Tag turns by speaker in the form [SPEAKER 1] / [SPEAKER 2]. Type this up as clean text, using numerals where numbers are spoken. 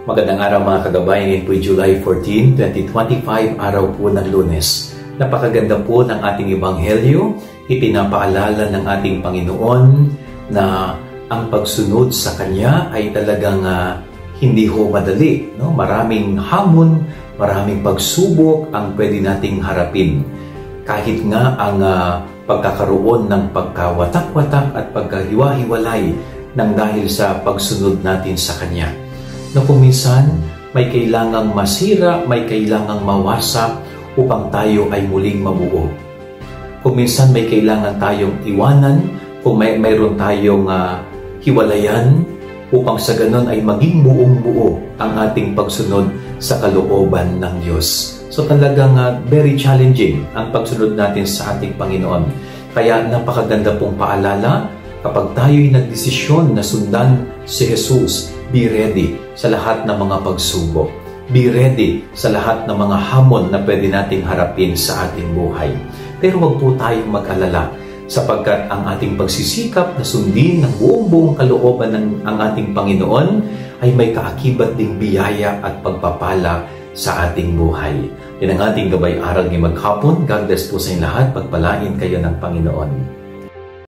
[SPEAKER 1] Magandang araw mga kagabay, ngayon po July 14, 2025, araw po ng Lunes. Napakaganda po ng ating ebanghelyo, ipinapaalala ng ating Panginoon na ang pagsunod sa Kanya ay talagang hindi ho madali. No? Maraming hamon, maraming pagsubok ang pwede nating harapin. Kahit nga ang pagkakaroon ng pagkawatak-watak at pagkahiwa-hiwalay ng dahil sa pagsunod natin sa Kanya. Na kung minsan may kailangang masira, may kailangang mawasak upang tayo ay muling mabuo. Kung minsan may kailangan tayong iwanan, kung mayroon tayong hiwalayan, upang sa ganon ay maging buong-buo ang ating pagsunod sa kalooban ng Diyos. So talagang very challenging ang pagsunod natin sa ating Panginoon. Kaya napakaganda pong paalala, kapag tayo'y nagdesisyon na sundan si Jesus, be ready sa lahat ng mga pagsubok. Be ready sa lahat ng mga hamon na pwede nating harapin sa ating buhay. Pero wag po tayong mag-alala sapagkat ang ating pagsisikap na sundin ng buong kalooban ng ang ating Panginoon ay may kaakibat ding biyaya at pagpapala sa ating buhay. Yan ang ating gabay aral ngayong maghapon. God bless po sa inyo lahat. Pagpalain kayo ng Panginoon.